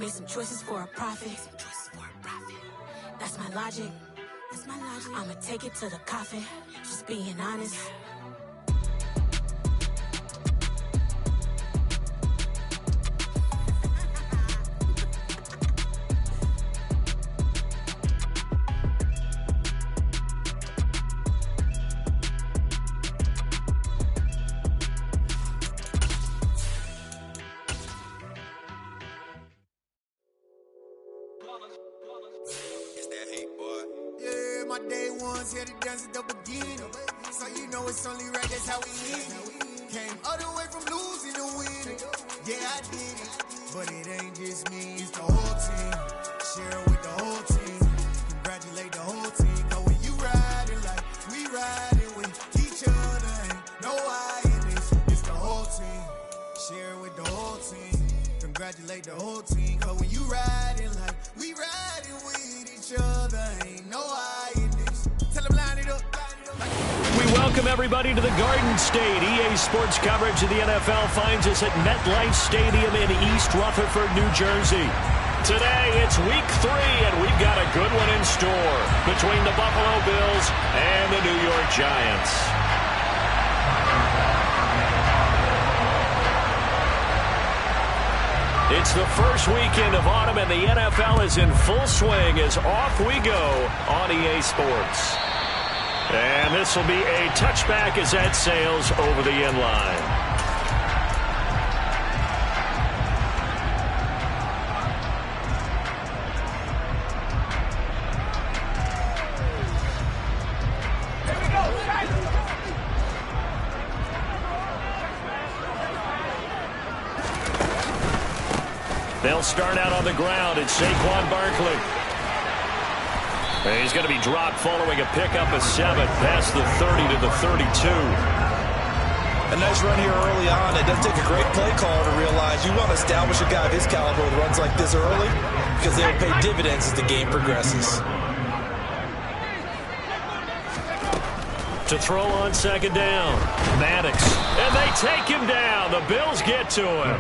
Made some choices for a profit. That's my logic. I'ma take it to the coffin. Just being honest. My day ones here to dance at the beginning. So you know it's only right, that's how we live. Came all the way from losing to winning. Yeah, I did it. But it ain't just me, it's the whole team. Share it with the whole team. Congratulate the whole team. Cause when you riding like we riding with each other, ain't no I in this. It's the whole team. Share it with the whole team. Congratulate the whole team. Cause when you riding like we riding with each other, ain't no I. We welcome everybody to the Garden State. EA Sports coverage of the NFL finds us at MetLife Stadium in East Rutherford, New Jersey. Today, it's week 3, and we've got a good one in store between the Buffalo Bills and the New York Giants. It's the first weekend of autumn, and the NFL is in full swing as off we go on EA Sports. And this will be a touchback as that sails over the end line. They'll start out on the ground. It's Saquon Barkley. He's going to be dropped following a pickup of 7 past the 30 to the 32. A nice run here early on. It does take a great play caller to realize you want to establish a guy of his caliber with runs like this early because they'll pay dividends as the game progresses. To throw on second down, Maddox. And they take him down. The Bills get to him.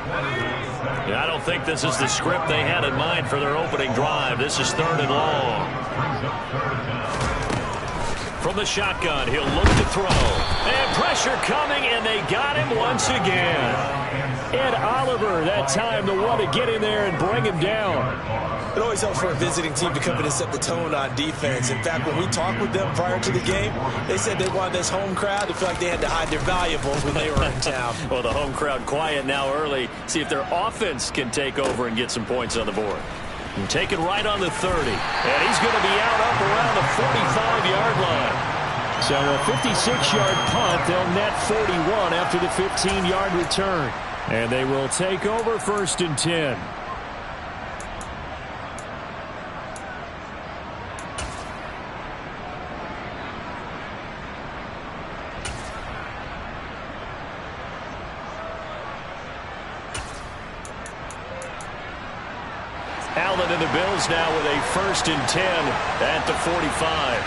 I don't think this is the script they had in mind for their opening drive. This is 3rd and long. From the shotgun, he'll look to throw. And pressure coming, and they got him once again. Ed Oliver, that time, the one to get in there and bring him down. It always helps for a visiting team to come in and set the tone on defense. In fact, when we talked with them prior to the game, they said they wanted this home crowd to feel like they had to hide their valuables when they were in town. Well, the home crowd quiet now early. See if their offense can take over and get some points on the board. And take it right on the 30. And he's going to be out up around the 45-yard line. So a 56-yard punt. They'll net 41 after the 15-yard return. And they will take over 1st and 10. Allen and the Bills now with a 1st and 10 at the 45.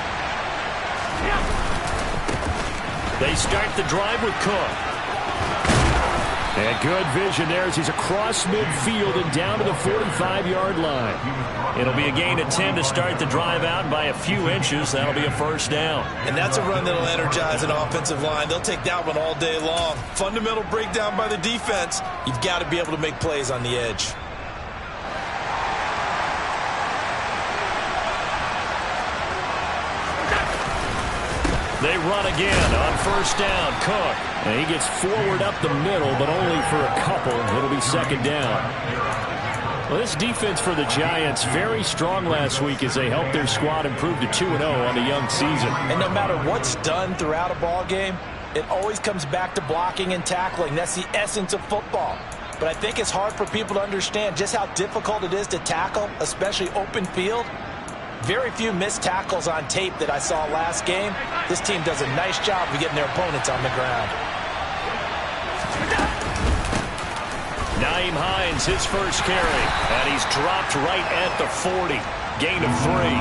They start the drive with Cook. And good vision there as he's across midfield and down to the 45-yard line. It'll be a gain of 10 to start the drive out by a few inches. That'll be a 1st down. And that's a run that'll energize an offensive line. They'll take that one all day long. Fundamental breakdown by the defense. You've got to be able to make plays on the edge. They run again on 1st down. Cook. And he gets forward up the middle, but only for a couple. It'll be 2nd down. Well, this defense for the Giants, very strong last week as they helped their squad improve to 2-0 on the young season. And no matter what's done throughout a ball game, it always comes back to blocking and tackling. That's the essence of football. But I think it's hard for people to understand just how difficult it is to tackle, especially open field. Very few missed tackles on tape that I saw last game. This team does a nice job of getting their opponents on the ground. Nyheim Hines, his first carry. And he's dropped right at the 40. Gain of 3.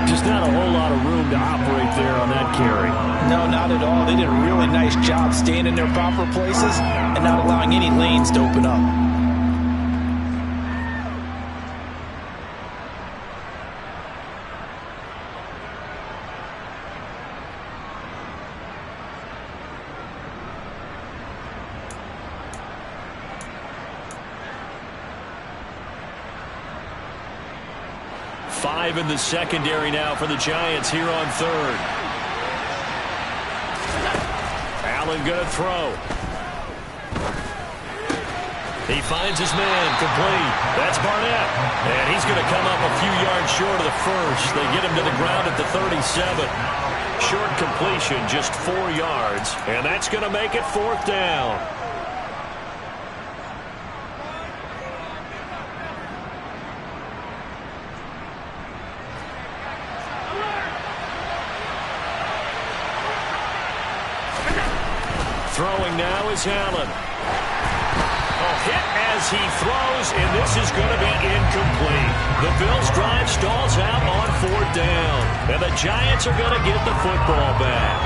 Just not a whole lot of room to operate there on that carry. No, not at all. They did a really nice job staying in their proper places and not allowing any lanes to open up. 5 in the secondary now for the Giants here on third. Allen going to throw. He finds his man, complete. That's Barnett. And he's going to come up a few yards short of the first. They get him to the ground at the 37. Short completion, just 4 yards. And that's going to make it 4th down. Throwing now is Allen. Hit as he throws, and this is going to be incomplete. The Bills' drive stalls out on 4th down, and the Giants are going to get the football back.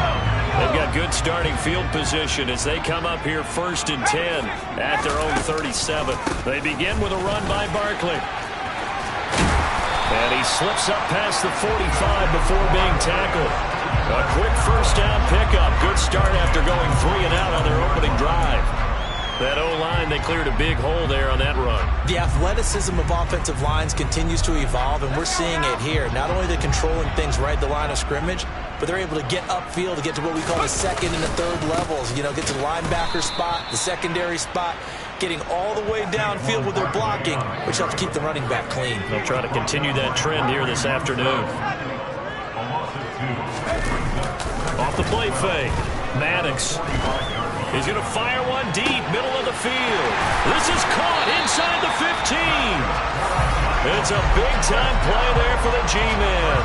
They've got good starting field position as they come up here 1st and 10 at their own 37. They begin with a run by Barkley. And he slips up past the 45 before being tackled. A quick 1st down pickup. Good start after going 3 and out on their opening drive. That O-line, they cleared a big hole there on that run. The athleticism of offensive lines continues to evolve, and we're seeing it here. Not only they're controlling things right at the line of scrimmage, but they're able to get upfield to get to what we call the 2nd and the 3rd levels. You know, get to the linebacker spot, the secondary spot, getting all the way downfield with their blocking, which helps keep the running back clean. They'll try to continue that trend here this afternoon. Off the play fake, Maddox. He's going to fire one deep, middle of the field. This is caught inside the 15. It's a big-time play there for the G-men.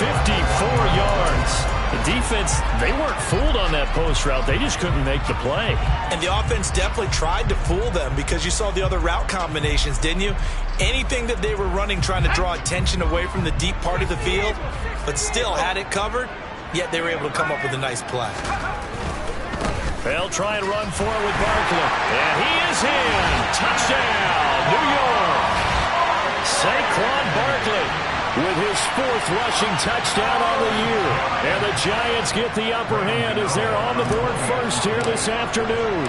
54 yards. The defense, they weren't fooled on that post route. They just couldn't make the play. And the offense definitely tried to fool them because you saw the other route combinations, didn't you? Anything that they were running trying to draw attention away from the deep part of the field, but still had it covered, yet they were able to come up with a nice play. They'll try and run for it with Barkley. And he is in. Touchdown, New York. Saquon Barkley with his 4th rushing touchdown on the year. And the Giants get the upper hand as they're on the board first here this afternoon.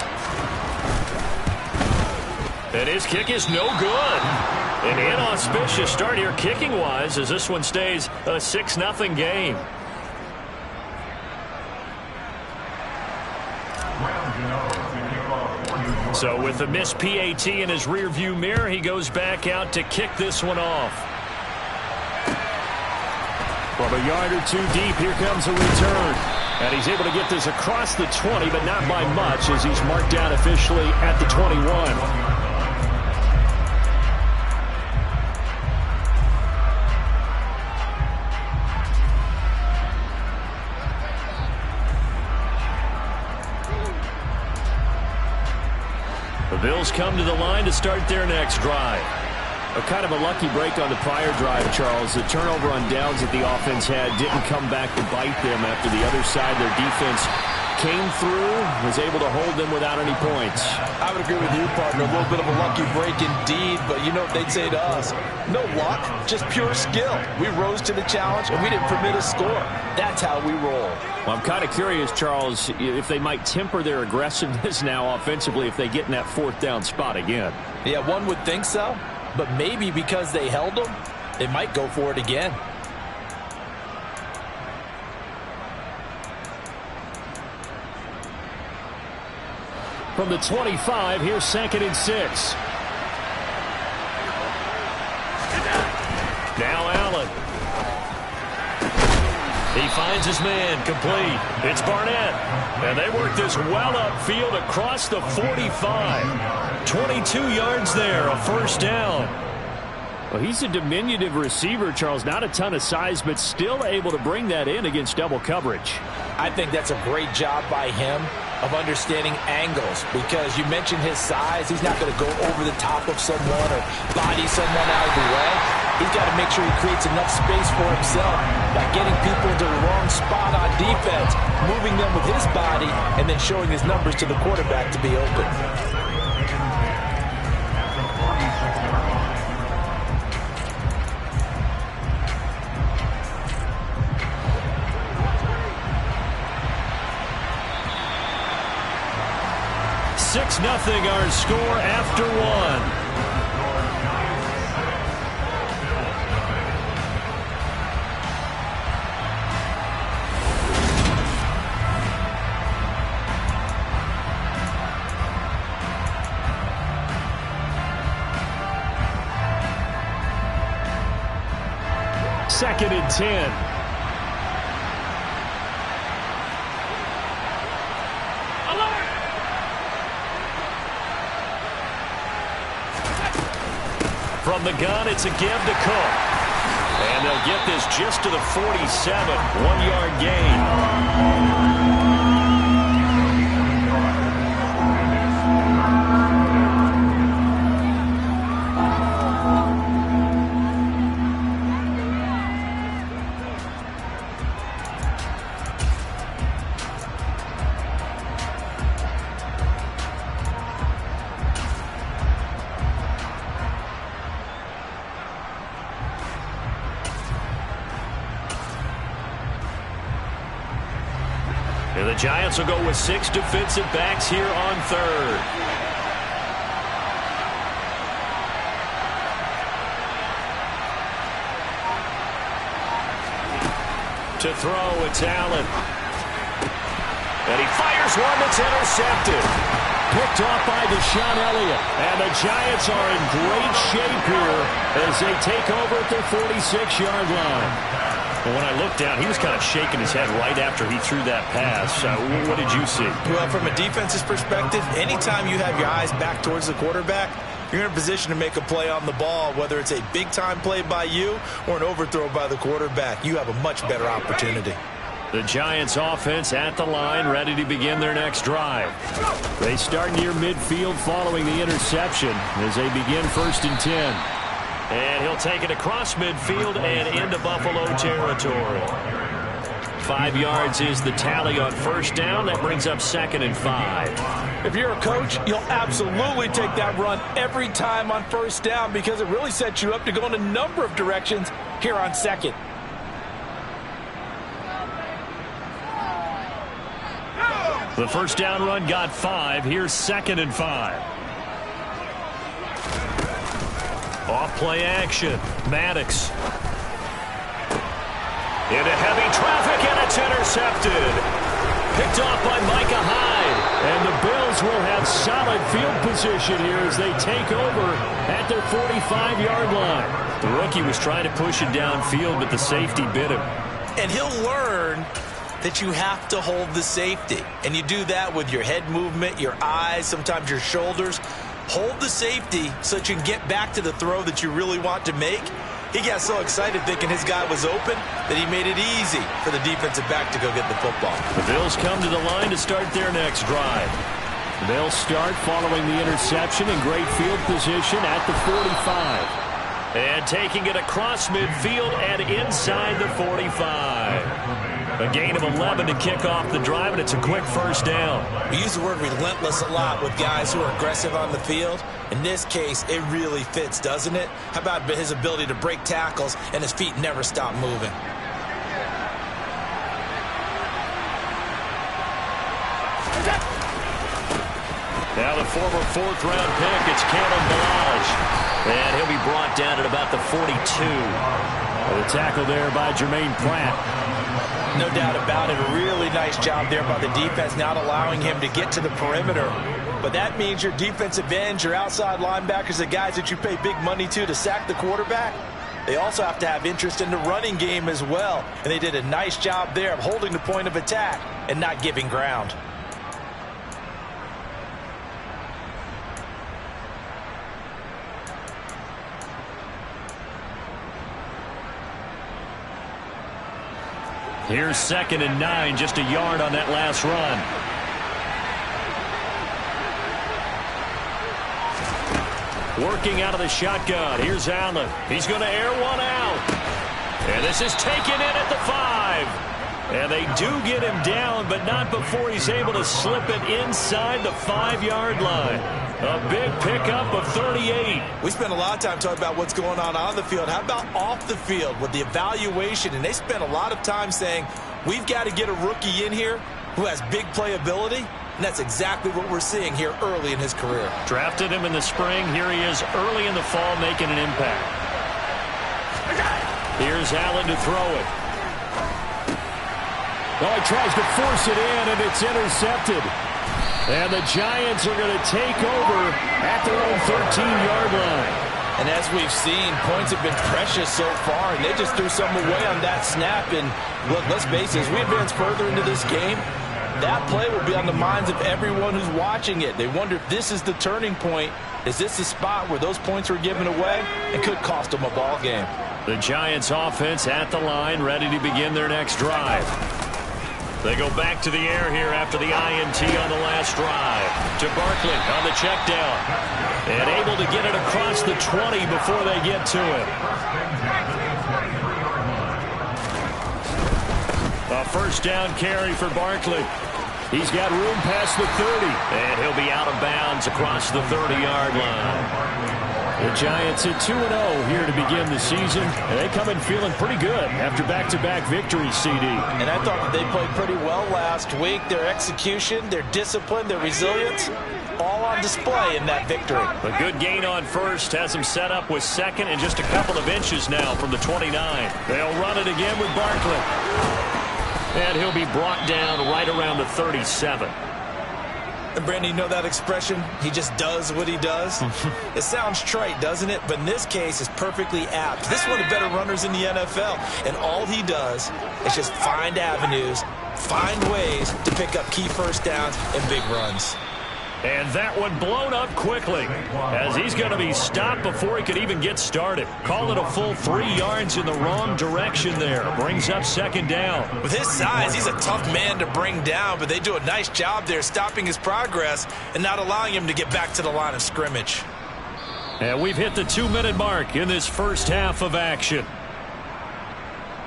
And his kick is no good. An inauspicious start here kicking-wise as this one stays a 6-0 game. So with the missed PAT in his rearview mirror, he goes back out to kick this one off. From a yard or 2 deep, here comes a return. And he's able to get this across the 20, but not by much as he's marked down officially at the 21. The Bills come to the line to start their next drive. A kind of a lucky break on the prior drive, Charles. The turnover on downs that the offense had didn't come back to bite them after the other side. Their defense came through, was able to hold them without any points. I would agree with you, partner. A little bit of a lucky break indeed, but you know what they'd say to us? No luck, just pure skill. We rose to the challenge, and we didn't permit a score. That's how we roll. Well, I'm kind of curious, Charles, if they might temper their aggressiveness now offensively if they get in that 4th down spot again. Yeah, one would think so, but maybe because they held them, they might go for it again. From the 25, here's 2nd and 6. Now Allen. He finds his man, complete. It's Barnett. And they work this well upfield across the 45. 22 yards there, a 1st down. Well, he's a diminutive receiver, Charles. Not a ton of size, but still able to bring that in against double coverage. I think that's a great job by him of understanding angles because you mentioned his size. He's not going to go over the top of someone or body someone out of the way. He's got to make sure he creates enough space for himself by getting people into the wrong spot on defense, moving them with his body, and then showing his numbers to the quarterback to be open. Nothing our score after 1. 2nd and 10. From the gun, it's a give to Cook. And they'll get this just to the 47. 1-yard gain. And the Giants will go with 6 defensive backs here on 3rd. To throw, it's Allen. And he fires one that's intercepted. Picked off by Deshaun Elliott. And the Giants are in great shape here as they take over at their 46-yard line. Well, when I looked down, he was kind of shaking his head right after he threw that pass. What did you see? Well, from a defense's perspective, anytime you have your eyes back towards the quarterback, you're in a position to make a play on the ball, whether it's a big-time play by you or an overthrow by the quarterback. You have a much better opportunity. The Giants offense at the line, ready to begin their next drive. They start near midfield following the interception as they begin 1st and 10. And he'll take it across midfield and into Buffalo territory. 5 yards is the tally on 1st down. That brings up 2nd and 5. If you're a coach, you'll absolutely take that run every time on 1st down because it really sets you up to go in a number of directions here on 2nd. The 1st down run got 5. Here's 2nd and 5. Off play action. Maddox. Into heavy traffic, and it's intercepted. Picked off by Micah Hyde. And the Bills will have solid field position here as they take over at their 45-yard line. The rookie was trying to push it downfield, but the safety bit him. And he'll learn that you have to hold the safety. And you do that with your head movement, your eyes, sometimes your shoulders. Hold the safety so that you can get back to the throw that you really want to make. He got so excited thinking his guy was open that he made it easy for the defensive back to go get the football. The Bills come to the line to start their next drive. They'll start following the interception in great field position at the 45. And taking it across midfield and inside the 45. A gain of 11 to kick off the drive, and it's a quick 1st down. We use the word relentless a lot with guys who are aggressive on the field. In this case, it really fits, doesn't it? How about his ability to break tackles and his feet never stop moving? Now the former 4th-round pick, it's Kalen Ballage. And he'll be brought down at about the 42. The tackle there by Jermaine Pratt. No doubt about it. A really nice job there by the defense, not allowing him to get to the perimeter. But that means your defensive ends, your outside linebackers, the guys that you pay big money to sack the quarterback, they also have to have interest in the running game as well. And they did a nice job there of holding the point of attack and not giving ground. Here's 2nd and 9, just a yard on that last run. Working out of the shotgun. Here's Allen. He's going to air one out. And this is taken in at the 5. And they do get him down, but not before he's able to slip it inside the 5-yard line. A big pickup of 38. We spent a lot of time talking about what's going on the field. How about off the field with the evaluation? And they spent a lot of time saying, we've got to get a rookie in here who has big playability. And that's exactly what we're seeing here early in his career. Drafted him in the spring. Here he is early in the fall making an impact. Here's Allen to throw it. Oh, he tries to force it in, and it's intercepted. And the Giants are going to take over at their own 13-yard line. And as we've seen, points have been precious so far, and they just threw something away on that snap. And look, let's face it, as we advance further into this game, that play will be on the minds of everyone who's watching it. They wonder if this is the turning point. Is this the spot where those points were given away? It could cost them a ball game. The Giants offense at the line, ready to begin their next drive. They go back to the air here after the INT on the last drive. To Barkley on the check down. And able to get it across the 20 before they get to it. A first down carry for Barkley. He's got room past the 30. And he'll be out of bounds across the 30-yard line. The Giants at 2-0 here to begin the season. And they come in feeling pretty good after back-to-back victories, CD. And I thought that they played pretty well last week. Their execution, their discipline, their resilience, all on display in that victory. A good gain on first has them set up with second and just a couple of inches now from the 29. They'll run it again with Barkley. And he'll be brought down right around the 37. And Brandon, you know that expression? He just does what he does? It sounds trite, doesn't it? But in this case, it's perfectly apt. This is one of the better runners in the NFL. And all he does is just find avenues, find ways to pick up key first downs and big runs. And that one blown up quickly as he's going to be stopped before he could even get started. Call it a full 3 yards in the wrong direction there. Brings up second down. With his size, he's a tough man to bring down, but they do a nice job there stopping his progress and not allowing him to get back to the line of scrimmage. And we've hit the 2-minute mark in this first half of action.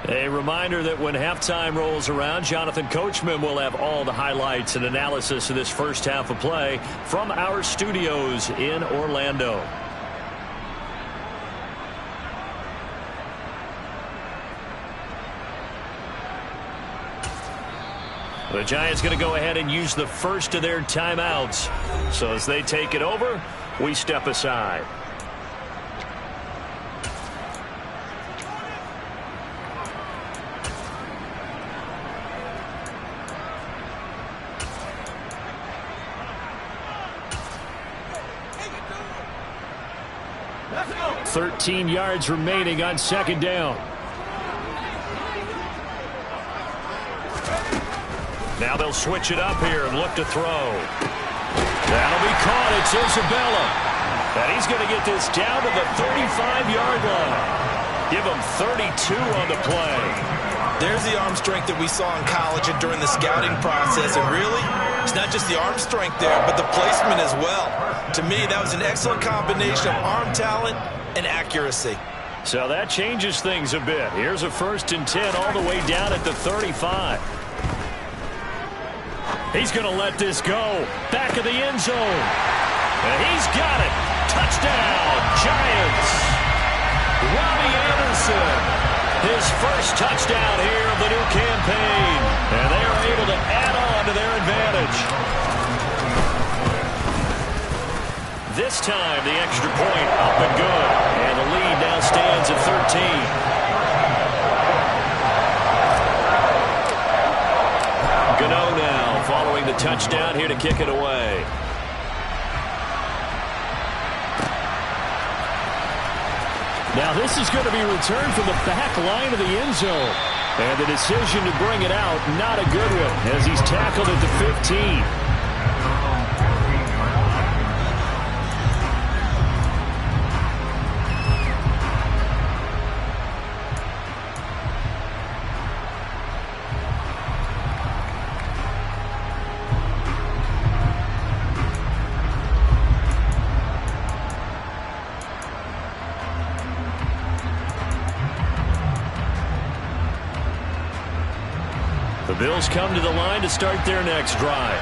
A reminder that when halftime rolls around, Jonathan Coachman will have all the highlights and analysis of this first half of play from our studios in Orlando. The Giants going to go ahead and use the first of their timeouts. So as they take it over, we step aside. Let's go. 13 yards remaining on second down. Now they'll switch it up here and look to throw. That'll be caught. It's Isabella. And he's going to get this down to the 35-yard line. Give him 32 on the play. There's the arm strength that we saw in college and during the scouting process. And really, it's not just the arm strength there, but the placement as well. To me, that was an excellent combination of arm talent and accuracy. So that changes things a bit. Here's a 1st and 10 all the way down at the 35. He's going to let this go. Back of the end zone. And he's got it. Touchdown, Giants. Robbie Anderson. His first touchdown here of the new campaign. And they are able to add on to their advantage. This time, the extra point up and good. And the lead now stands at 13. Gano now following the touchdown here to kick it away. Now this is going to be returned from the back line of the end zone. And the decision to bring it out, not a good one, as he's tackled at the 15. The Bills come to the line to start their next drive.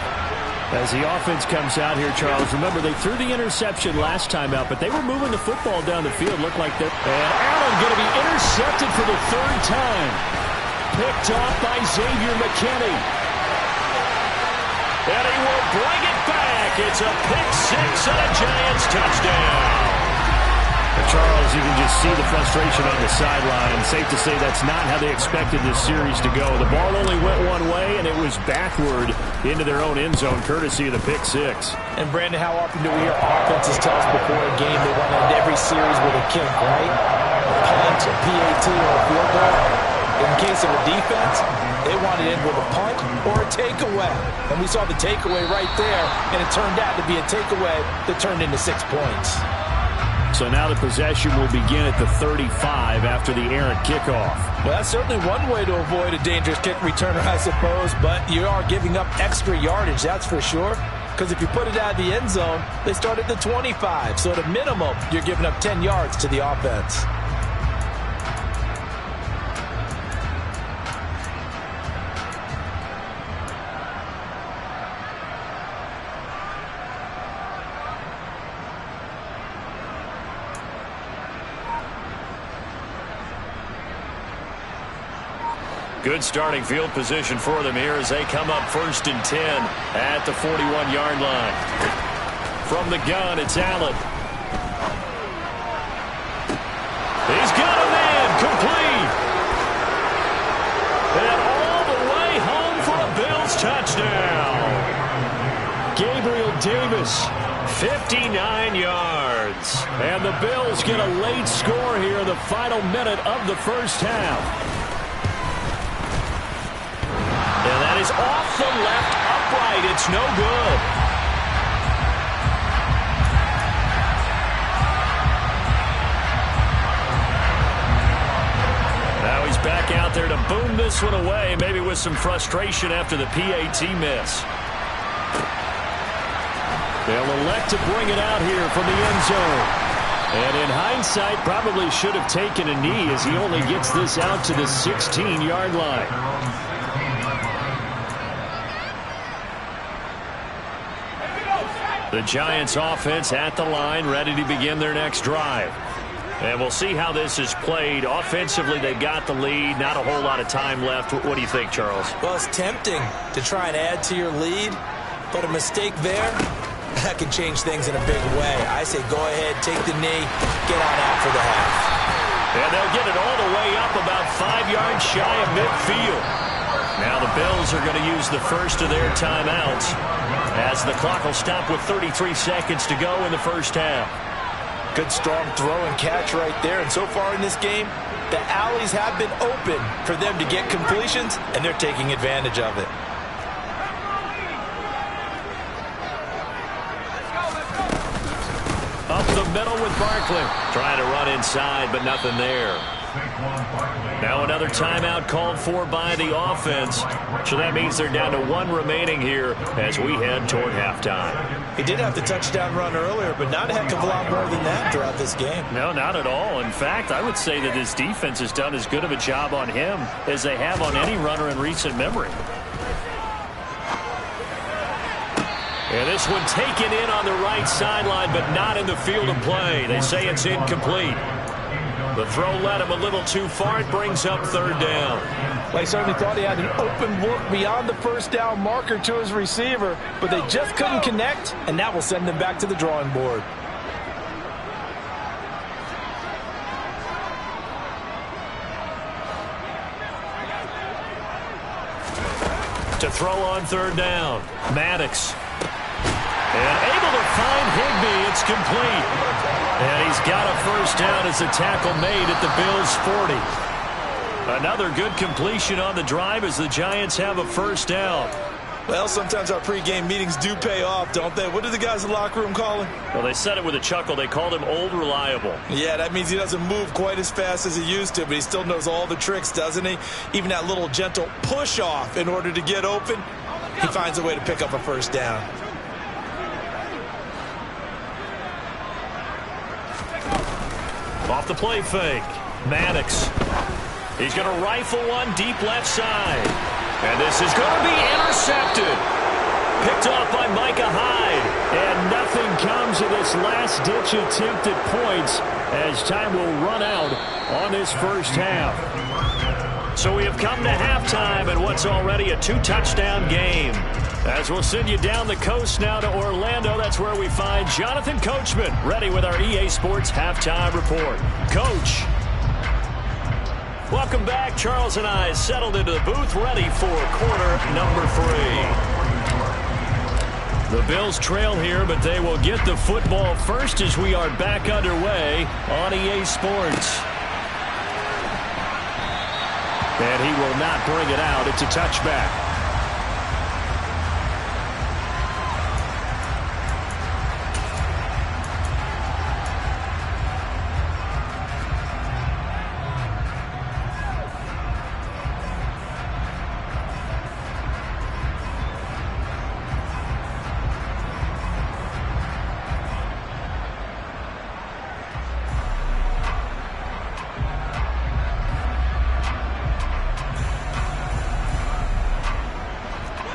As the offense comes out here, Charles, remember they threw the interception last time out, but they were moving the football down the field. Looked like that. And Allen going to be intercepted for the 3rd time. Picked off by Xavier McKinney. And he will bring it back. It's a pick 6 and a Giants touchdown. Charles, you can just see the frustration on the sideline. Safe to say that's not how they expected this series to go. The ball only went one way, and it was backward into their own end zone, courtesy of the pick 6. And, Brandon, how often do we hear offenses tell us before a game they want to end every series with a kick, right? A punt, a PAT, or a field goal. In the case of a defense, they want it in with a punt or a takeaway. And we saw the takeaway right there, and it turned out to be a takeaway that turned into 6 points. So now the possession will begin at the 35 after the errant kickoff. Well, that's certainly one way to avoid a dangerous kick returner, I suppose, but you are giving up extra yardage, that's for sure. Because if you put it out of the end zone, they start at the 25. So at a minimum, you're giving up 10 yards to the offense. Good starting field position for them here as they come up 1st and 10 at the 41-yard line. From the gun, it's Allen. He's got a man complete. And all the way home for a Bills touchdown. Gabriel Davis, 59 yards. And the Bills get a late score here in the final minute of the first half. And that is off the left upright. It's no good. Now he's back out there to boom this one away, maybe with some frustration after the PAT miss. They'll elect to bring it out here from the end zone. And in hindsight, probably should have taken a knee as he only gets this out to the 16-yard line. The Giants offense at the line, ready to begin their next drive. And we'll see how this is played. Offensively, they've got the lead. Not a whole lot of time left. What do you think, Charles? Well, it's tempting to try and add to your lead, but a mistake there, that can change things in a big way. I say go ahead, take the knee, get on out for the half. And they'll get it all the way up about 5 yards shy of midfield. Now the Bills are going to use the first of their timeouts as the clock will stop with 33 seconds to go in the first half. Good strong throw and catch right there. And so far in this game, the alleys have been open for them to get completions, and they're taking advantage of it. Up the middle with Barkley. Trying to run inside, but nothing there. Now another timeout called for by the offense. So that means they're down to 1 remaining here as we head toward halftime. He did have the touchdown run earlier, but not a heck of a lot more than that throughout this game. No, not at all. In fact, I would say that his defense has done as good of a job on him as they have on any runner in recent memory. And this one taken in on the right sideline, but not in the field of play. They say it's incomplete. The throw led him a little too far. It brings up 3rd down. They certainly thought he had an open look beyond the first down marker to his receiver, but they just couldn't connect, and that will send them back to the drawing board. To throw on 3rd down, Maddox. And able to find Higbee. It's complete. And he's got a first down as the tackle made at the Bills' 40. Another good completion on the drive as the Giants have a first down. Well, sometimes our pregame meetings do pay off, don't they? What do the guys in the locker room call him? Well, they said it with a chuckle. They called him Old Reliable. Yeah, that means he doesn't move quite as fast as he used to, but he still knows all the tricks, doesn't he? Even that little gentle push-off in order to get open, he finds a way to pick up a first down. Off the play fake, Maddox. He's going to rifle one deep left side. And this is going to be intercepted. Picked off by Micah Hyde. And nothing comes of this last-ditch attempt at points as time will run out on this first half. So we have come to halftime in what's already a 2-touchdown game. As we'll send you down the coast now to Orlando, that's where we find Jonathan Coachman, ready with our EA Sports Halftime Report. Coach. Welcome back. Charles and I settled into the booth, ready for quarter number 3. The Bills trail here, but they will get the football first as we are back underway on EA Sports. And he will not bring it out. It's a touchback.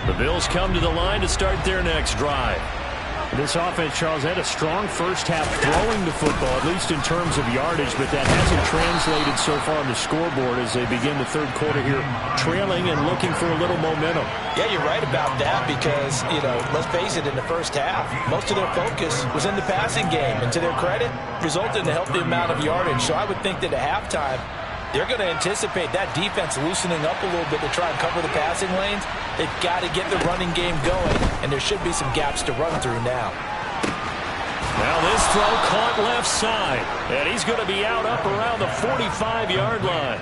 The Bills come to the line to start their next drive. This offense, Charles, had a strong first half throwing the football, at least in terms of yardage, but that hasn't translated so far on the scoreboard as they begin the third quarter here, trailing and looking for a little momentum. Yeah, you're right about that because, let's face it, in the first half, most of their focus was in the passing game, and to their credit, resulted in a healthy amount of yardage. So I would think that at halftime, they're going to anticipate that defense loosening up a little bit to try and cover the passing lanes. They've got to get the running game going, and there should be some gaps to run through now. Now this throw caught left side, and he's going to be out up around the 45-yard line.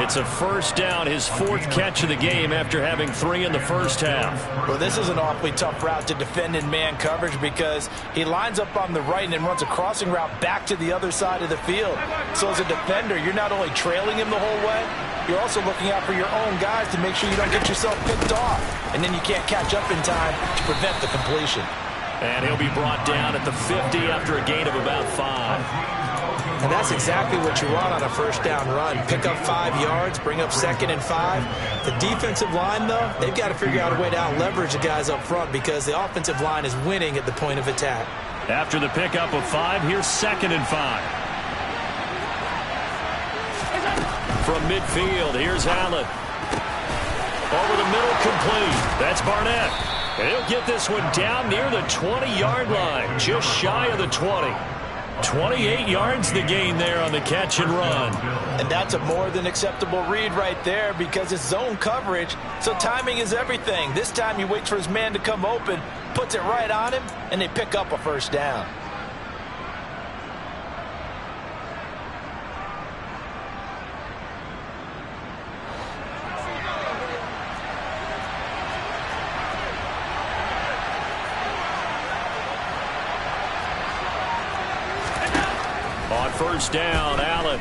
It's a first down, his fourth catch of the game after having 3 in the first half. Well, this is an awfully tough route to defend in man coverage because he lines up on the right and then runs a crossing route back to the other side of the field. So as a defender, you're not only trailing him the whole way, you're also looking out for your own guys to make sure you don't get yourself picked off. And then you can't catch up in time to prevent the completion. And he'll be brought down at the 50 after a gain of about 5. And that's exactly what you want on a first down run. Pick up 5 yards, bring up 2nd and 5. The defensive line, though, they've got to figure out a way to out-leverage the guys up front because the offensive line is winning at the point of attack. After the pickup of 5, here's 2nd and 5. From midfield, here's Allen. Over the middle, complete. That's Barnett. And he'll get this one down near the 20-yard line, just shy of the 20. 28 yards the gain there on the catch and run. And that's a more than acceptable read right there because it's zone coverage, so timing is everything. This time he waits for his man to come open, puts it right on him, and they pick up a first down. On first down, Allen.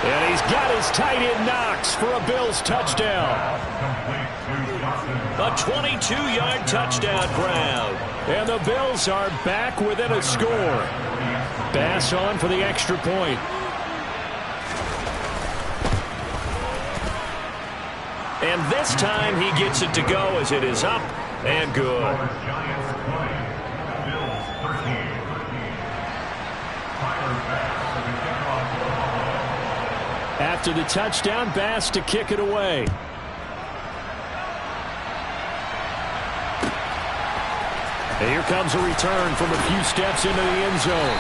And he's got his tight end Knox for a Bills touchdown. A 22-yard touchdown grab. And the Bills are back within a score. Bass on for the extra point. And this time he gets it to go as it is up and good. After the touchdown, Bass to kick it away. And here comes a return from a few steps into the end zone.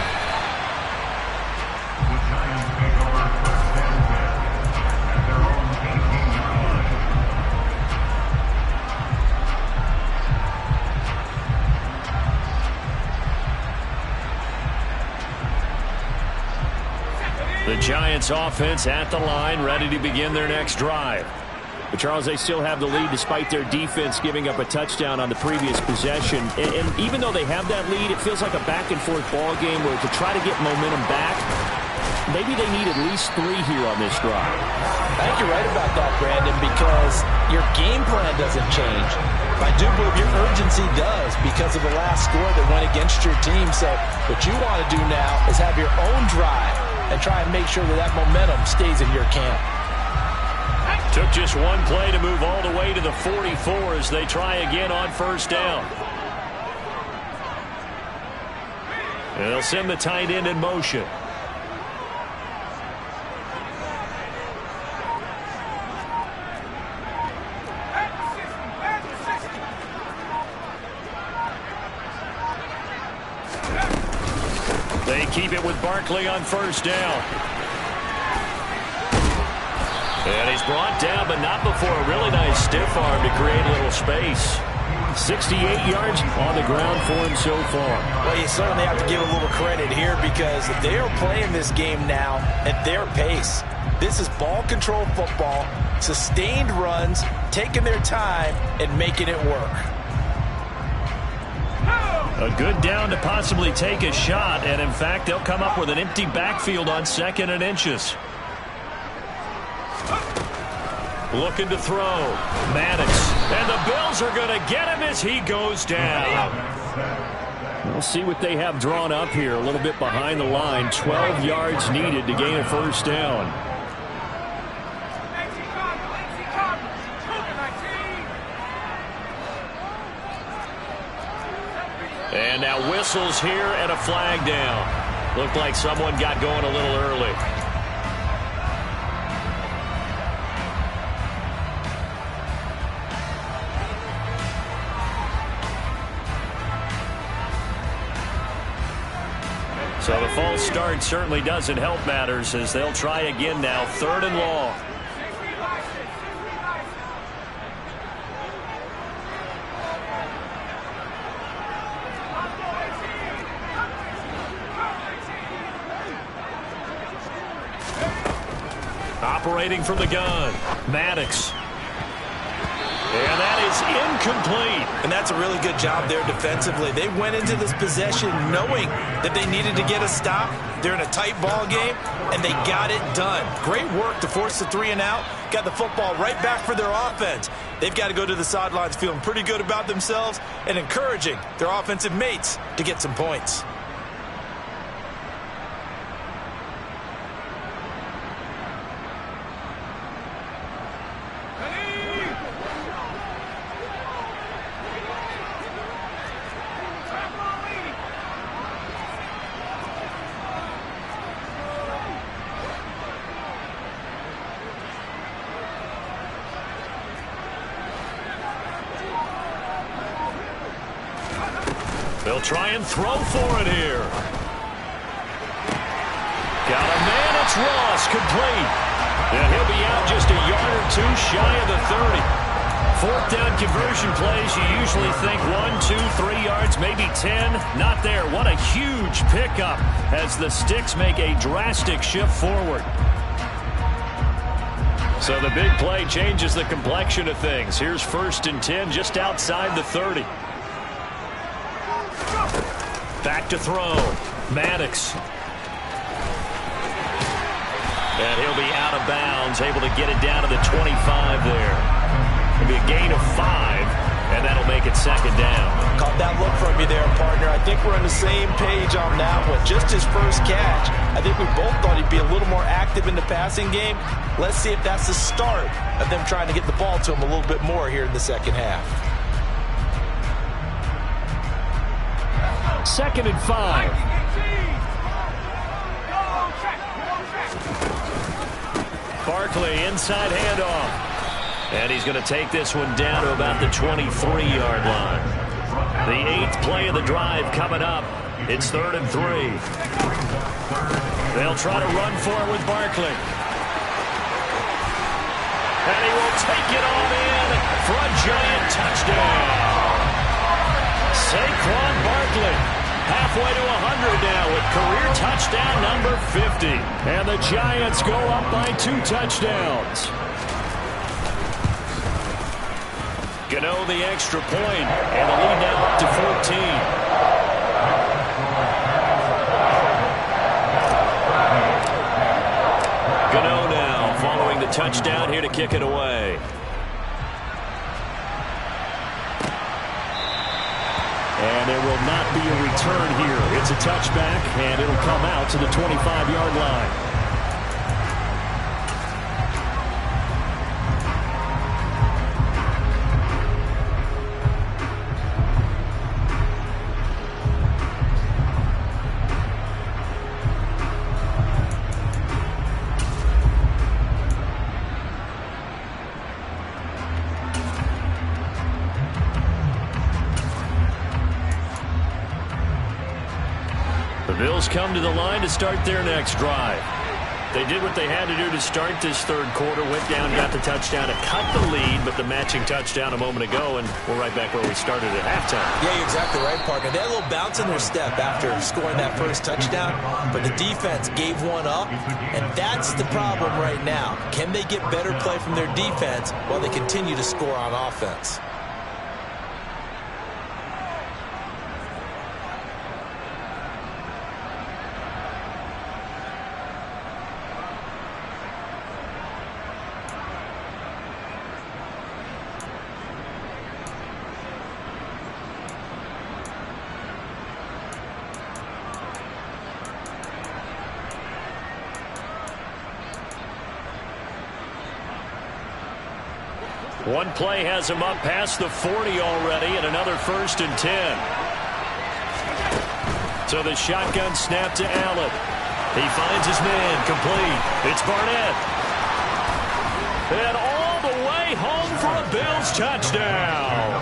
The Giants offense at the line, ready to begin their next drive. But Charles, they still have the lead despite their defense giving up a touchdown on the previous possession. And even though they have that lead, it feels like a back-and-forth ball game where to try to get momentum back, maybe they need at least 3 here on this drive. I think you're right about that, Brandon, because your game plan doesn't change. I do believe your urgency does because of the last score that went against your team. So what you want to do now is have your own drive and try and make sure that that momentum stays in your camp. Took just one play to move all the way to the 44 as they try again on first down. And they'll send the tight end in motion. They keep it with Barkley on first down. And he's brought down, but not before a really nice stiff arm to create a little space. 68 yards on the ground for him so far. Well, you certainly have to give a little credit here because they are playing this game now at their pace. This is ball control football, sustained runs, taking their time, and making it work. A good down to possibly take a shot, and in fact, they'll come up with an empty backfield on 2nd and inches. Looking to throw. Maddox. And the Bills are going to get him as he goes down. We'll see what they have drawn up here. A little bit behind the line. 12 yards needed to gain a first down. And now whistles here and a flag down. Looked like someone got going a little early. So the false start certainly doesn't help matters as they'll try again now. 3rd and long. Operating from the gun, Maddox. And that is incomplete. And that's a really good job there defensively. They went into this possession knowing that they needed to get a stop. They're in a tight ball game, and they got it done. Great work to force the 3 and out. Got the football right back for their offense. They've got to go to the sidelines feeling pretty good about themselves and encouraging their offensive mates to get some points. They'll try and throw for it here. Got a man, it's Ross, complete. And he'll be out just a yard or 2 shy of the 30. 4th down conversion plays, you usually think 1, 2, 3 yards, maybe 10. Not there. What a huge pickup as the Sticks make a drastic shift forward. So the big play changes the complexion of things. Here's 1st and 10 just outside the 30. Back to throw. Maddox. And he'll be out of bounds, able to get it down to the 25 there. It'll be a gain of 5, and that'll make it 2nd down. Caught that look from you there, partner. I think we're on the same page on that one. Just his first catch. I think we both thought he'd be a little more active in the passing game. Let's see if that's the start of them trying to get the ball to him a little bit more here in the second half. 2nd and 5. Barkley inside handoff. And he's going to take this one down to about the 23-yard line. The 8th play of the drive coming up. It's 3rd and 3. They'll try to run for it with Barkley. And he will take it on in for a giant touchdown. Saquon Barkley, halfway to 100 now with career touchdown number 50. And the Giants go up by 2 touchdowns. Gano the extra point, and the lead now up to 14. Gano now following the touchdown here to kick it away. And there will not be a return here. It's a touchback, and it'll come out to the 25-yard line. The Bills come to the line to start their next drive. They did what they had to do to start this third quarter. Went down, got the touchdown to cut the lead, but the matching touchdown a moment ago, and we're right back where we started at halftime. Yeah, you're exactly right, partner. They had a little bounce in their step after scoring that first touchdown, but the defense gave one up, and that's the problem right now. Can they get better play from their defense while they continue to score on offense? One play has him up past the 40 already, and another 1st and 10. So the shotgun snap to Allen. He finds his man, complete. It's Barnett. And all the way home for a Bills touchdown.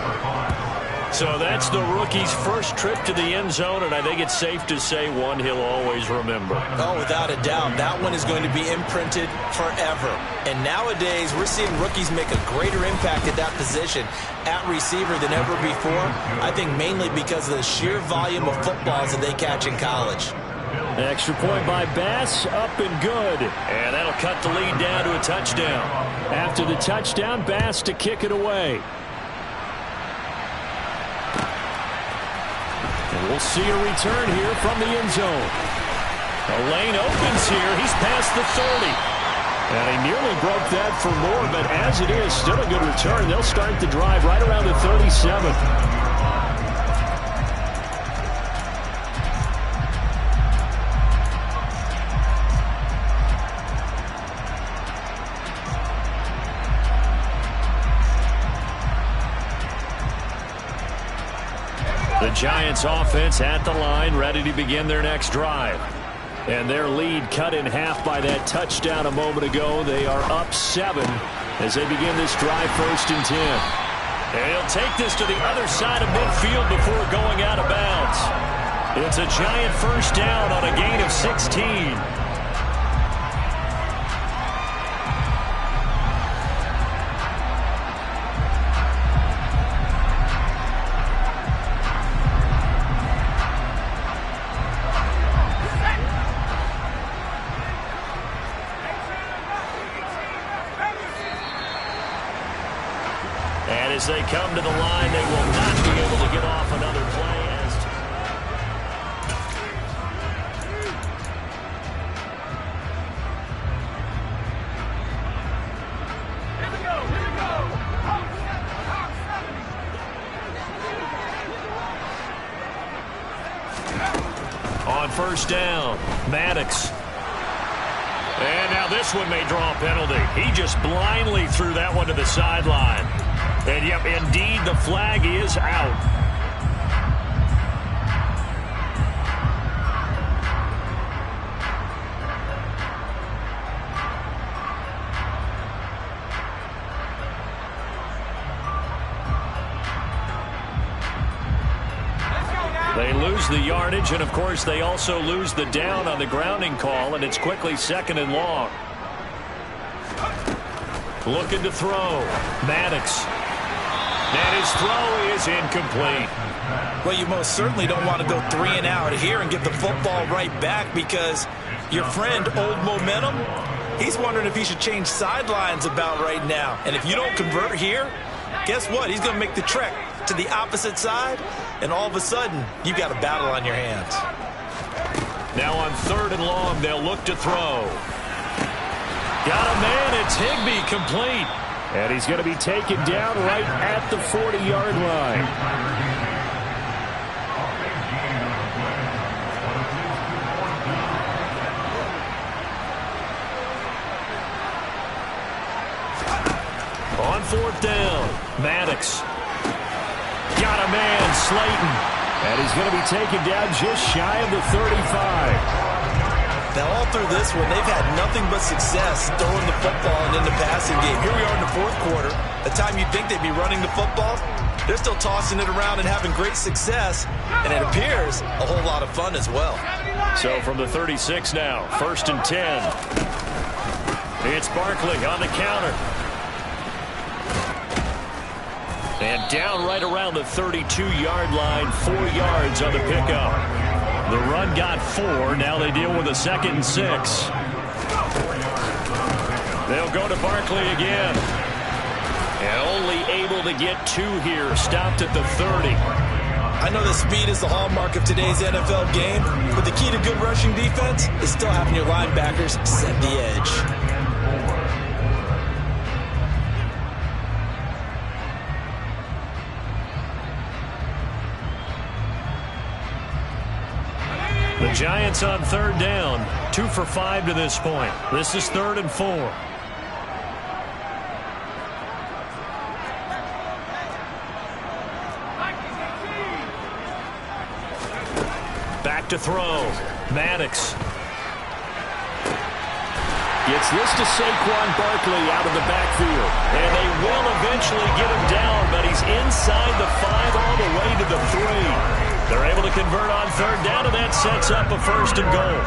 So that's the rookie's first trip to the end zone, and I think it's safe to say one he'll always remember. Oh, without a doubt. That one is going to be imprinted forever. And nowadays, we're seeing rookies make a greater impact at that position at receiver than ever before. I think mainly because of the sheer volume of footballs that they catch in college. An extra point by Bass, up and good. And that'll cut the lead down to a touchdown. After the touchdown, Bass to kick it away. And we'll see a return here from the end zone. The lane opens here. He's past the 30. And he nearly broke that for more, but as it is, still a good return. They'll start the drive right around the 37. The Giants offense at the line, ready to begin their next drive. And their lead cut in half by that touchdown a moment ago. They are up 7 as they begin this drive, 1st and 10. And he'll take this to the other side of midfield before going out of bounds. It's a Giant first down on a gain of 16. As they come to the line, they will not be able to get off another play. On first down, Maddox. And now this one may draw a penalty. He just blindly threw that one to the sideline. And, yep, indeed, the flag is out. They lose the yardage, and, of course, they also lose the down on the grounding call, and it's quickly 2nd and long. Looking to throw. Maddox. And his throw is incomplete. Well, you most certainly don't want to go 3 and out here and get the football right back, because your friend, Old Momentum, he's wondering if he should change sidelines about right now. And if you don't convert here, guess what? He's going to make the trek to the opposite side, and all of a sudden, you've got a battle on your hands. Now on 3rd and long, they'll look to throw. Got a man. It's Higbee, complete. And he's going to be taken down right at the 40-yard line. On 4th down, Maddox. Got a man, Slayton. And he's going to be taken down just shy of the 35. Now, all through this one, they've had nothing but success throwing the football and in the passing game. Here we are in the 4th quarter. The time you'd think they'd be running the football, they're still tossing it around and having great success. And it appears a whole lot of fun as well. So from the 36 now, 1st and 10. It's Barkley on the counter. And down right around the 32-yard line, 4 yards on the pickup. The run got 4. Now they deal with a 2nd and 6. They'll go to Barkley again. And only able to get 2 here. Stopped at the 30. I know that speed is the hallmark of today's NFL game, but the key to good rushing defense is still having your linebackers set the edge. The Giants on 3rd down. 2 for 5 to this point. This is 3rd and 4. Back to throw. Maddox. Gets this to Saquon Barkley out of the backfield. And they will eventually get him down, but he's inside the 5 all the way to the 3. They're able to convert on 3rd down, and that sets up a 1st and goal.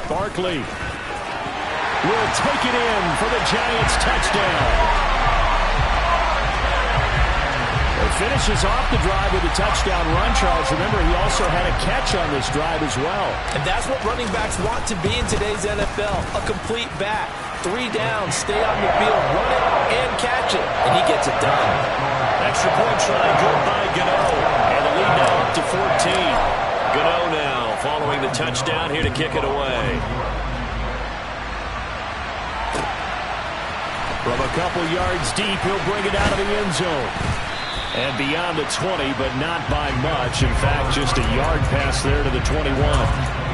Barkley will take it in for the Giants touchdown. Finishes off the drive with a touchdown run, Charles. Remember, he also had a catch on this drive as well. And that's what running backs want to be in today's NFL, a complete back. 3 down, stay on the field, run it, and catch it. And he gets it done. Extra point try good by Gano. And the lead now up to 14. Gano now following the touchdown here to kick it away. From a couple yards deep, he'll bring it out of the end zone. And beyond the 20, but not by much. In fact, just a yard pass there to the 21.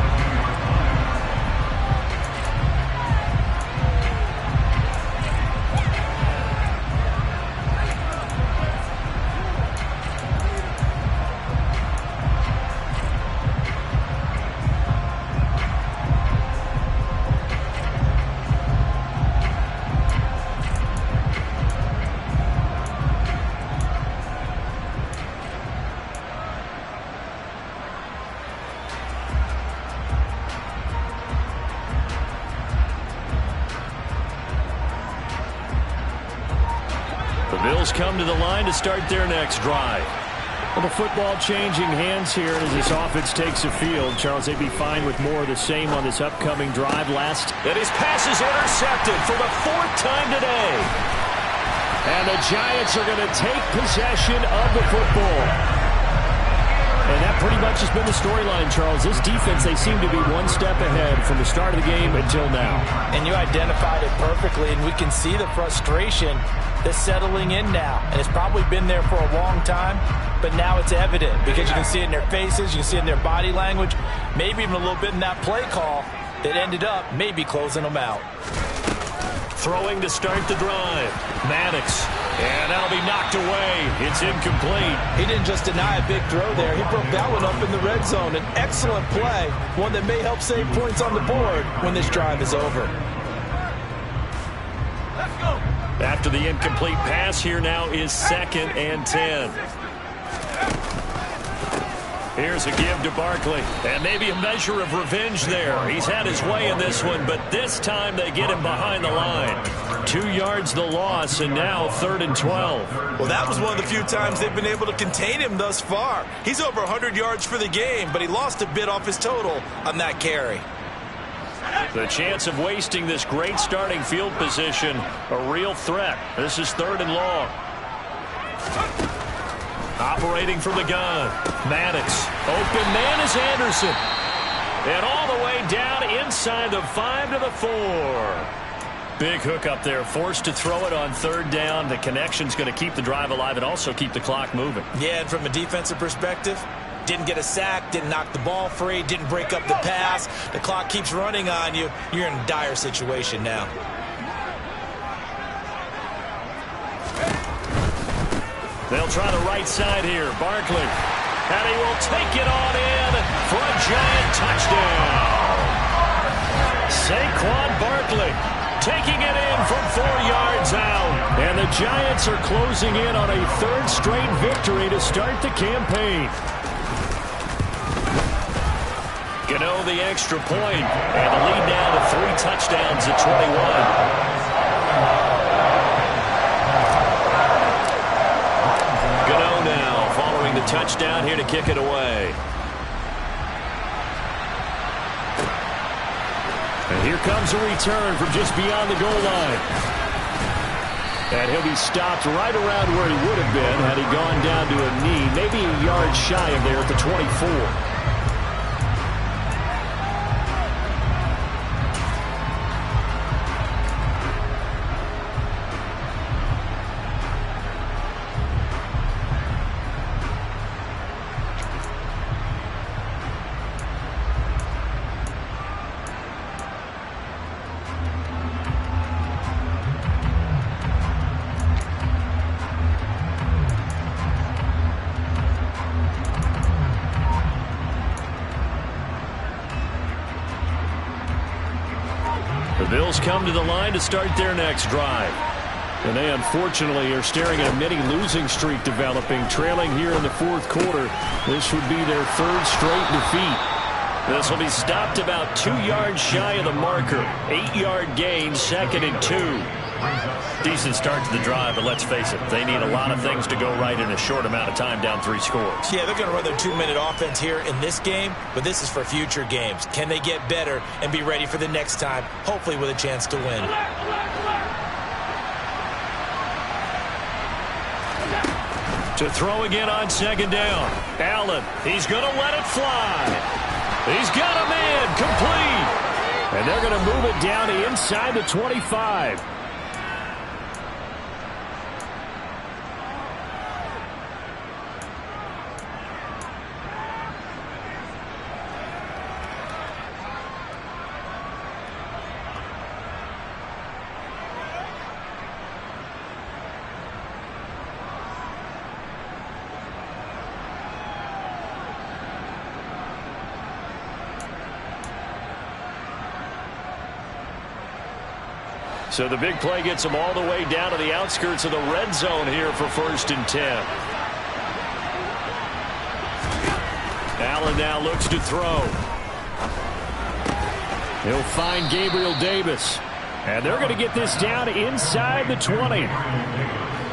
Bills come to the line to start their next drive. Well, the football changing hands here as this offense takes the field. Charles, they'd be fine with more of the same on this upcoming drive. And his pass is intercepted for the 4th time today. And the Giants are going to take possession of the football. And that pretty much has been the storyline, Charles. This defense, they seem to be one step ahead from the start of the game until now. And you identified it perfectly, and we can see the frustration that's settling in now. And it's probably been there for a long time, but now it's evident because you can see it in their faces, you can see it in their body language, maybe even a little bit in that play call that ended up maybe closing them out. Throwing to start the drive. Maddox. And that'll be knocked away. It's incomplete. He didn't just deny a big throw there. He broke that one up in the red zone. An excellent play. One that may help save points on the board when this drive is over. Let's go. After the incomplete pass, here now is 2nd and 10. Here's a give to Barkley. And maybe a measure of revenge there. He's had his way in this one, but this time they get him behind the line. 2 yards the loss, and now 3rd and 12. Well, that was one of the few times they've been able to contain him thus far. He's over 100 yards for the game, but he lost a bit off his total on that carry. The chance of wasting this great starting field position, a real threat. This is 3rd and long. Operating from the gun. Maddox. Open man is Anderson. And all the way down inside the 5 to the 4. Big hook up there. Forced to throw it on 3rd down. The connection's going to keep the drive alive and also keep the clock moving. Yeah, and from a defensive perspective, didn't get a sack, didn't knock the ball free, didn't break up the pass. The clock keeps running on you. You're in a dire situation now. They'll try the right side here. Barkley. And he will take it on in for a Giant touchdown. Saquon Barkley. taking it in from 4 yards out. And the Giants are closing in on a third straight victory to start the campaign. Gano the extra point, and the lead now to 3 touchdowns at 21. Gano now following the touchdown here to kick it away. And here comes a return from just beyond the goal line. And he'll be stopped right around where he would have been had he gone down to a knee, maybe a yard shy of there at the 24. The Bills come to the line to start their next drive. And they unfortunately are staring at a mini losing streak developing, trailing here in the fourth quarter. This would be their 3rd straight defeat. This will be stopped about 2 yards shy of the marker. 8-yard gain, 2nd and 2. Decent start to the drive, but let's face it, they need a lot of things to go right in a short amount of time, down 3 scores. Yeah, they're going to run their 2-minute offense here in this game, but this is for future games. Can they get better and be ready for the next time, hopefully with a chance to win? To throw again on 2nd down. Allen, he's going to let it fly. He's got a man, complete. And they're going to move it down to inside the 25. So the big play gets them all the way down to the outskirts of the red zone here for 1st and 10. Allen now looks to throw. He'll find Gabriel Davis. And they're going to get this down inside the 20.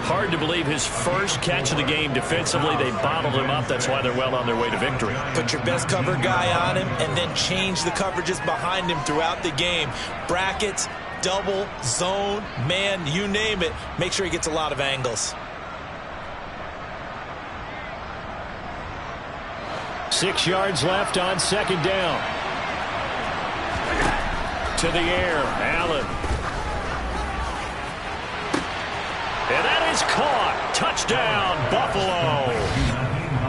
Hard to believe his first catch of the game defensively. They bottled him up. That's why they're well on their way to victory. Put your best cover guy on him and then change the coverages behind him throughout the game. Brackets, double, zone, man, you name it. Make sure he gets a lot of angles. 6 yards left on 2nd down. To the air, Allen. And that is caught. Touchdown, Buffalo.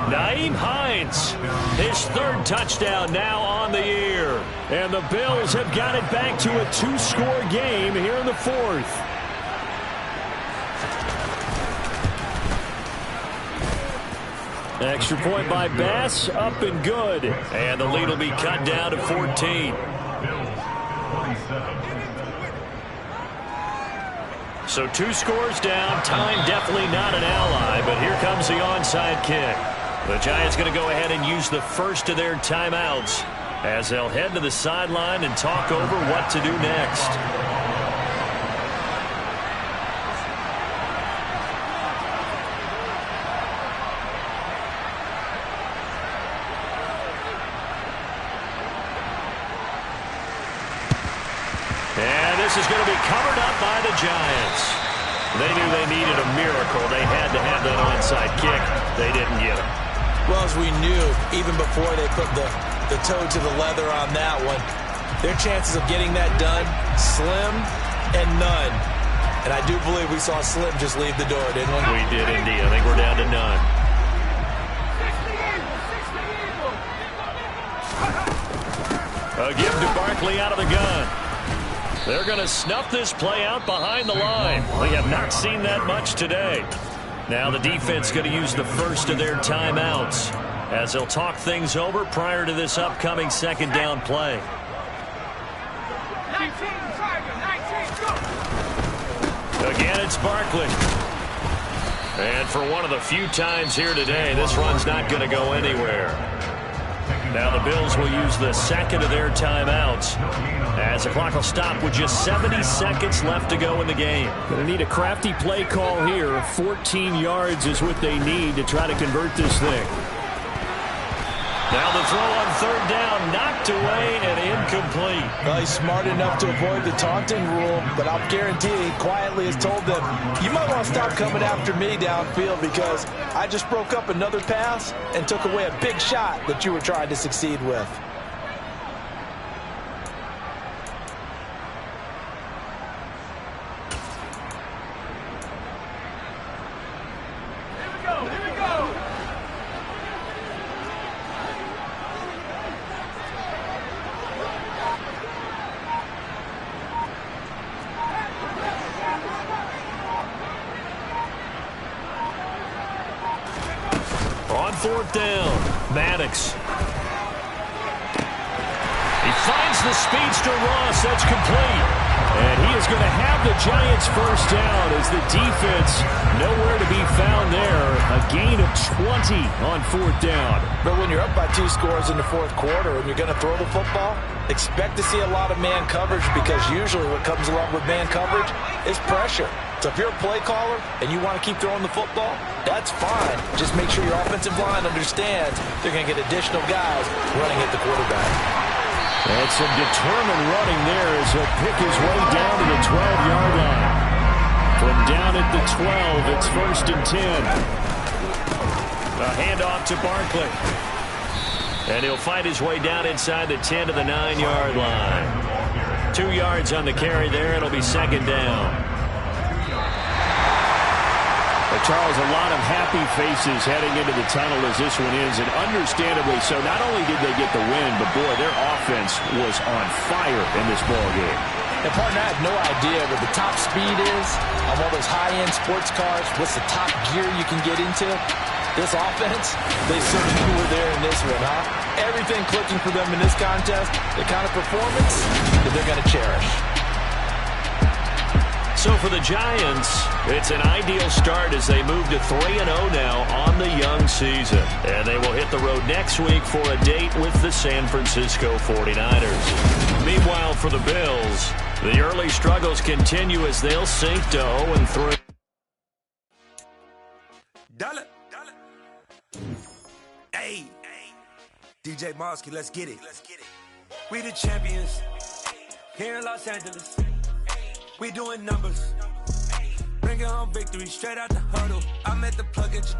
Nyheim Hines, his 3rd touchdown now on the year. And the Bills have got it back to a 2-score game here in the 4th. Extra point by Bass, up and good. And the lead will be cut down to 14. So 2 scores down. Time definitely not an ally, but here comes the onside kick. The Giants going to go ahead and use the first of their timeouts as they'll head to the sideline and talk over what to do next. And this is going to be covered up by the Giants. They knew they needed a miracle. They had to have that onside kick. They didn't get it. Well, as we knew, even before they put the toe to the leather on that one, their chances of getting that done, slim and none. And I do believe we saw Slim just leave the door, didn't we? We did indeed. I think we're down to none. A give to Barkley out of the gun. They're going to snuff this play out behind the line. We have not seen that much today. Now the defense going to use the first of their timeouts as they'll talk things over prior to this upcoming 2nd down play. 19, Tiger, 19, go! it's Barkley. And for one of the few times here today, this run's not going to go anywhere. Now the Bills will use the second of their timeouts as the clock will stop with just 70 seconds left to go in the game. Going to need a crafty play call here. 14 yards is what they need to try to convert this thing. Now the throw on third down, knocked away and incomplete. Well, he's smart enough to avoid the taunting rule, but I'll guarantee he quietly has told them, you might want to stop coming after me downfield because I just broke up another pass and took away a big shot that you were trying to succeed with. Fourth down, Maddox. He finds the speedster Ross. That's complete. And he is going to have the Giants first down as the defense nowhere to be found there. A gain of 20 on fourth down. But when you're up by 2 scores in the fourth quarter and you're going to throw the football, expect to see a lot of man coverage because usually what comes along with man coverage is pressure. So if you're a play caller and you want to keep throwing the football, that's fine. Just make sure your offensive line understands they're going to get additional guys running at the quarterback. And some determined running there as he'll pick his way down to the 12-yard line. From down at the 12, it's 1st and 10. A handoff to Barkley. And he'll find his way down inside the 10 to the 9-yard line. 2 yards on the carry there. It'll be second down. Charles, a lot of happy faces heading into the tunnel as this one ends, and understandably so. Not only did they get the win, but boy, their offense was on fire in this ball game. And partner, I have no idea what the top speed is on all those high-end sports cars. What's the top gear you can get into? This offense, they certainly were there in this one, huh? Everything clicking for them in this contest, the kind of performance that they're going to cherish. So for the Giants, it's an ideal start as they move to 3-0 now on the young season. And they will hit the road next week for a date with the San Francisco 49ers. Meanwhile, for the Bills, the early struggles continue as they'll sink to 0-3. Dollar. Hey, DJ Mosky, let's get it. We the champions here in Los Angeles. We doing numbers. Bringing home victory straight out the huddle. I'm at the plug introduced.